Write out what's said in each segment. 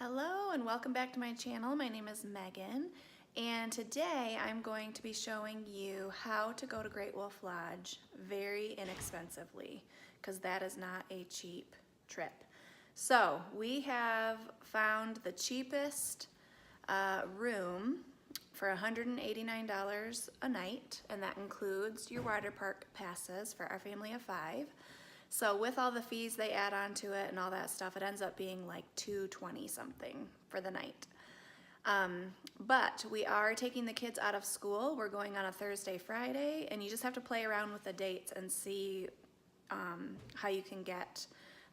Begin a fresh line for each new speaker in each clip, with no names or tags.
Hello and welcome back to my channel. My name is Megan and today I'm going to be showing you how to go to Great Wolf Lodge very inexpensively, because that is not a cheap trip. So we have found the cheapest room for $189 a night, and that includes your water park passes for our family of 5. So with all the fees they add on to it and all that stuff, it ends up being like $220 something for the night. But we are taking the kids out of school. We're going on a Thursday, Friday, and you just have to play around with the dates and see how you can get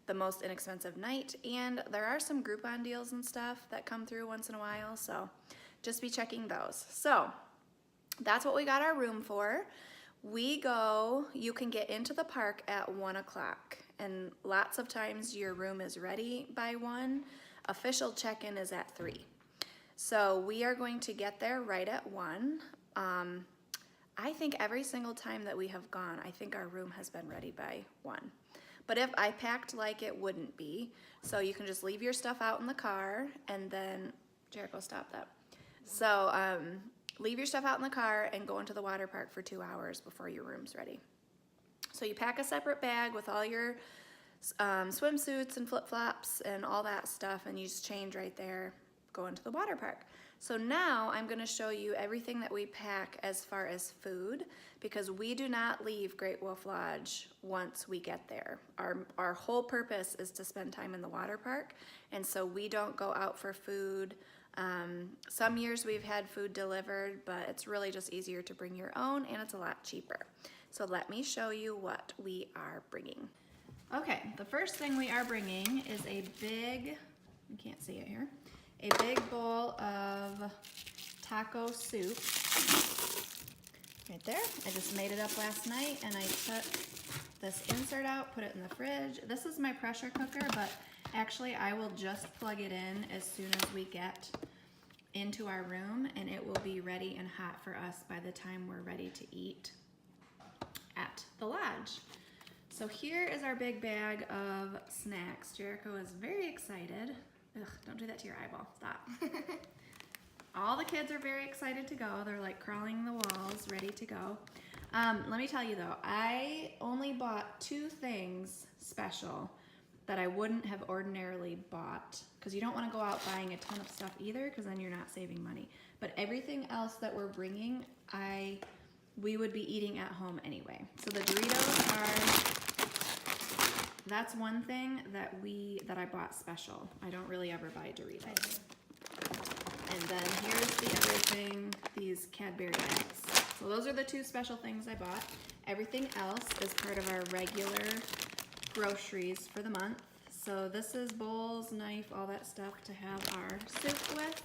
the most inexpensive night. And there are some Groupon deals and stuff that come through once in a while, so just be checking those. So that's what we got our room for. You can get into the park at 1 o'clock, and lots of times your room is ready by 1. Official check-in is at 3. So we are going to get there right at 1. I think every single time that we have gone, I think our room has been ready by 1. But if I packed like it wouldn't be, so you can just leave your stuff out in the car and then, Jericho, stop that. So, leave your stuff out in the car and go into the water park for 2 hours before your room's ready. So you pack a separate bag with all your swimsuits and flip-flops and all that stuff, and you just change right there, go into the water park. So now I'm going to show you everything that we pack as far as food, because we do not leave Great Wolf Lodge once we get there. Our whole purpose is to spend time in the water park, and so we don't go out for food. Some years we've had food delivered, but it's really just easier to bring your own, and it's a lot cheaper. So let me show you what we are bringing. Okay, the first thing we are bringing is a big, you can't see it here, a big bowl of taco soup. Right there. I just made it up last night, and I took this insert out, put it in the fridge. This is my pressure cooker, but actually I will just plug it in as soon as we get into our room, and it will be ready and hot for us by the time we're ready to eat at the lodge. So here is our big bag of snacks. Jericho is very excited. Ugh, don't do that to your eyeball, stop. All the kids are very excited to go. They're like crawling the walls, ready to go. Let me tell you though, I only bought 2 things special that I wouldn't have ordinarily bought, because you don't want to go out buying a ton of stuff either, because then you're not saving money. But everything else that we're bringing, we would be eating at home anyway. So the Doritos that's one thing that I bought special. I don't really ever buy Doritos. And then here's the other thing, these Cadbury eggs. So those are the 2 special things I bought. Everything else is part of our regular groceries for the month. So this is bowls, knife, all that stuff to have our soup with.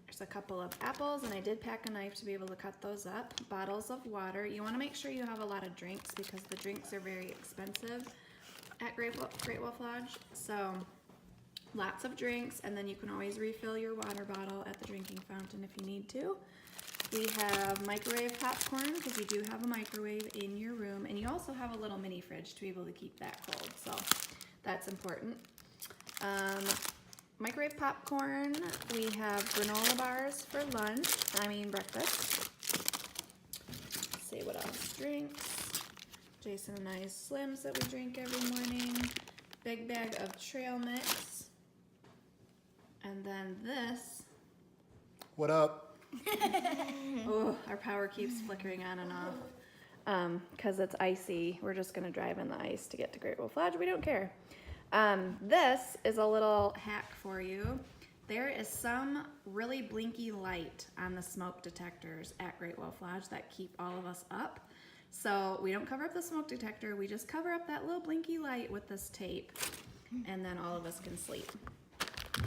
There's a couple of apples, and I did pack a knife to be able to cut those up. Bottles of water. You want to make sure you have a lot of drinks, because the drinks are very expensive at Great Wolf Lodge. So lots of drinks, and then you can always refill your water bottle at the drinking fountain if you need to. We have microwave popcorn, because you do have a microwave in your room, and you also have a little mini fridge to be able to keep that cold, so that's important. Microwave popcorn, we have granola bars for breakfast. Let's see what else. Drinks. Jason and I's Slims that we drink every morning. Big bag of trail mix. And then this.
What up?
Oh, our power keeps flickering on and off because it's icy. We're just gonna drive in the ice to get to Great Wolf Lodge. We don't care. This is a little hack for you. There is some really blinky light on the smoke detectors at Great Wolf Lodge that keep all of us up. So we don't cover up the smoke detector, we just cover up that little blinky light with this tape, and then all of us can sleep.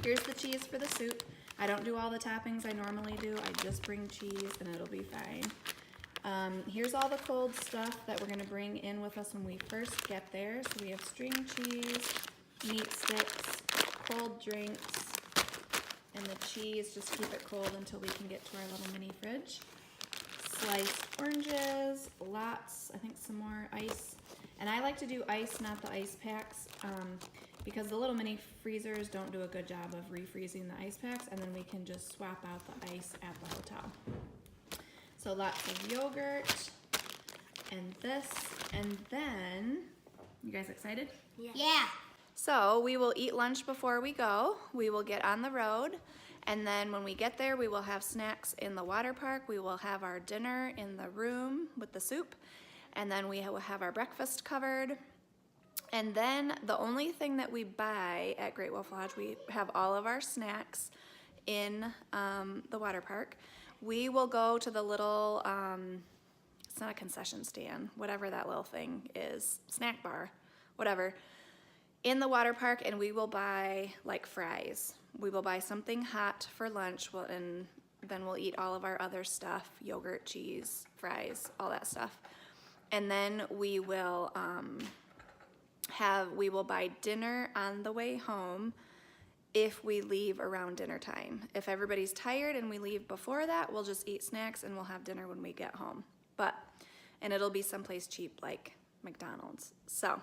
Here's the cheese for the soup. I don't do all the toppings I normally do. I just bring cheese and it'll be fine. Here's all the cold stuff that we're gonna bring in with us when we first get there. So we have string cheese, meat sticks, cold drinks, and the cheese, just keep it cold until we can get to our little mini fridge. Sliced oranges, lots, I think some more ice. And I like to do ice, not the ice packs. because the little mini freezers don't do a good job of refreezing the ice packs, and then we can just swap out the ice at the hotel. So lots of yogurt and this, and then, you guys excited?
Yeah.
So we will eat lunch before we go. We will get on the road, and then when we get there, we will have snacks in the water park. We will have our dinner in the room with the soup, and then we will have our breakfast covered. And then the only thing that we buy at Great Wolf Lodge, we have all of our snacks in the water park. We will go to the little, it's not a concession stand, whatever that little thing is, snack bar, whatever, in the water park, and we will buy like fries. We will buy something hot for lunch, and then we'll eat all of our other stuff, yogurt, cheese, fries, all that stuff. And then we will we will buy dinner on the way home if we leave around dinner time. If everybody's tired and we leave before that, we'll just eat snacks and we'll have dinner when we get home. And it'll be someplace cheap like McDonald's. So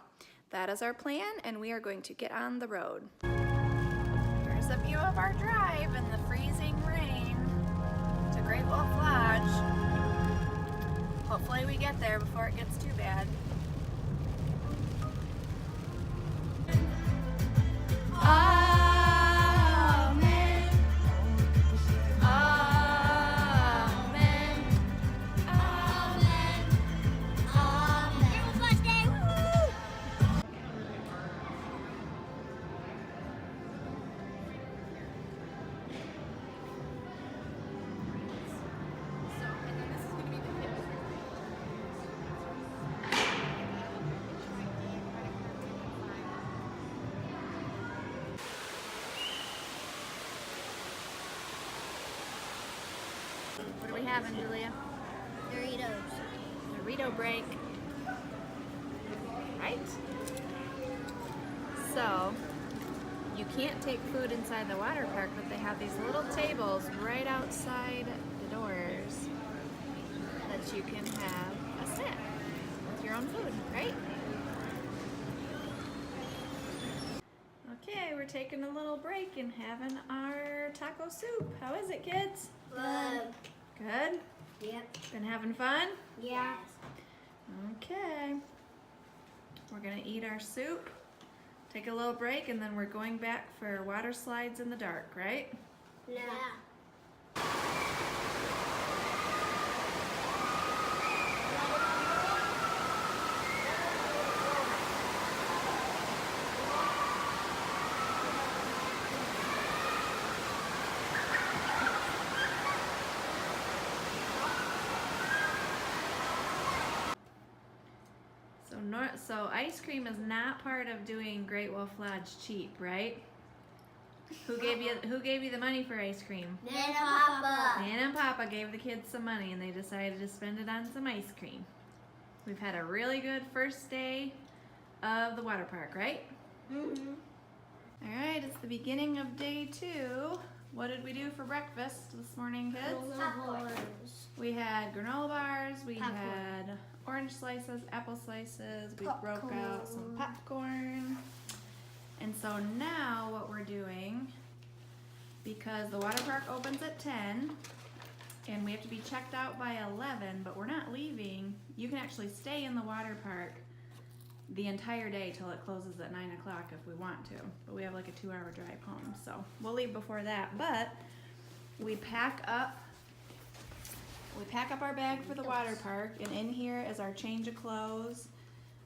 that is our plan, and we are going to get on the road. Here's a view of our drive in the freezing rain to Great Wolf Lodge. Hopefully we get there before it gets too bad. Amen. Amen. Amen.
Amen. First day. Woo!
What are we having, Julia?
Doritos.
Dorito break. Right? So, you can't take food inside the water park, but they have these little tables right outside the doors that you can have a snack with your own food, right? Okay, we're taking a little break and having our taco soup. How is it, kids?
Good.
Good?
Yep.
Been having fun?
Yeah.
Okay. We're gonna eat our soup, take a little break, and then we're going back for water slides in the dark, right?
Yeah.
So ice cream is not part of doing Great Wolf Lodge cheap, right? Who gave you the money for ice cream?
Nana Papa.
Nana and Papa gave the kids some money, and they decided to spend it on some ice cream. We've had a really good first day of the water park, right?
Mm-hmm.
All right, it's the beginning of day 2. What did we do for breakfast this morning, kids? We had granola bars, we had orange slices, apple slices, we broke out some popcorn. And so now what we're doing, because the water park opens at 10 and we have to be checked out by 11, but we're not leaving. You can actually stay in the water park the entire day till it closes at 9 o'clock if we want to, but we have like a 2-hour drive home, so we'll leave before that. But we pack up our bag for the water park, and in here is our change of clothes.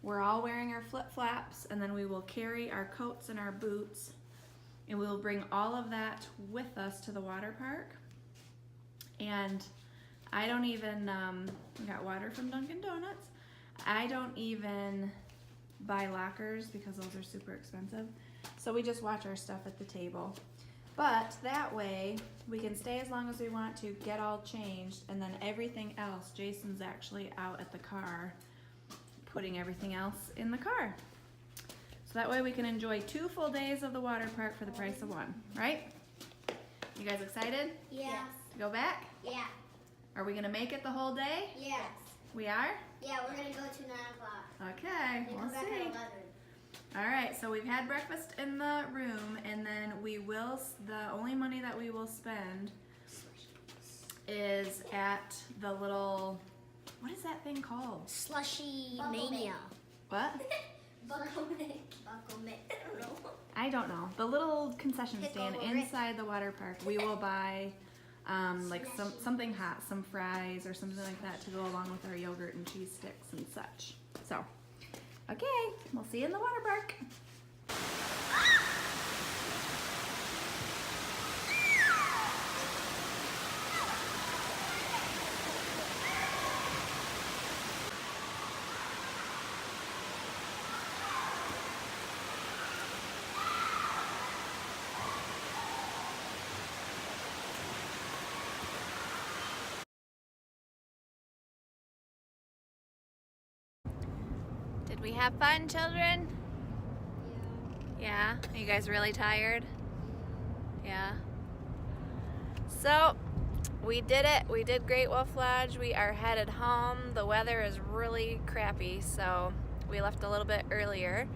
We're all wearing our flip-flops, and then we will carry our coats and our boots, and we will bring all of that with us to the water park. And I don't even, we got water from Dunkin' Donuts. I don't even buy lockers because those are super expensive. So we just watch our stuff at the table. But that way we can stay as long as we want to, get all changed, and then everything else, Jason's actually out at the car putting everything else in the car. So that way we can enjoy 2 full days of the water park for the price of 1, right? You guys excited
Yes.
to go back?
Yeah.
Are we gonna make it the whole day?
Yes.
We are?
Yeah, we're gonna go to 9 o'clock.
Okay,
Then
we'll
come back at
see.
11.
All right, so we've had breakfast in the room, and then the only money that we will spend is at the little, what is that thing called?
Slushy mania.
What?
Buckle mitt. I don't know.
I don't know. The little concession stand
Pickle Rick.
inside the water park. We will buy like something hot, some fries or something like that to go along with our yogurt and cheese sticks and such. So, okay, we'll see you in the water park. Did we have fun, children? Yeah? Are you guys really tired? Yeah? So, we did it. We did Great Wolf Lodge. We are headed home. The weather is really crappy, so we left a little bit earlier.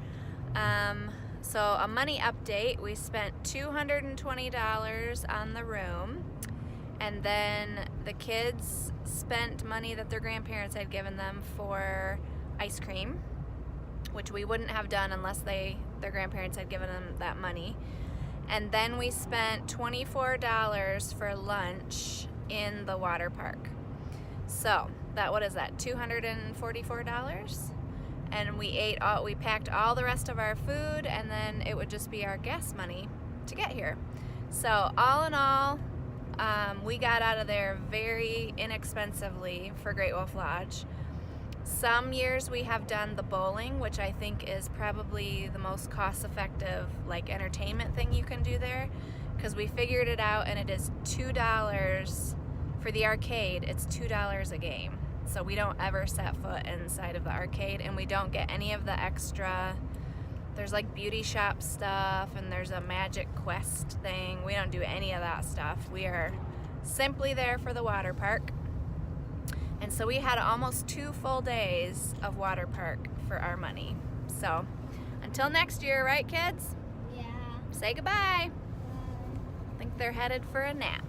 So a money update, we spent $220 on the room, and then the kids spent money that their grandparents had given them for ice cream, which we wouldn't have done unless their grandparents had given them that money. And then we spent $24 for lunch in the water park. So what is that, $244? And we packed all the rest of our food, and then it would just be our gas money to get here. So all in all, we got out of there very inexpensively for Great Wolf Lodge. Some years we have done the bowling, which I think is probably the most cost-effective like entertainment thing you can do there, because we figured it out, and it is $2 for the arcade. It's $2 a game, so we don't ever set foot inside of the arcade, and we don't get any of the extra. There's like beauty shop stuff, and there's a magic quest thing. We don't do any of that stuff. We are simply there for the water park. And so we had almost 2 full days of water park for our money. So until next year, right, kids?
Yeah.
Say goodbye. I think they're headed for a nap.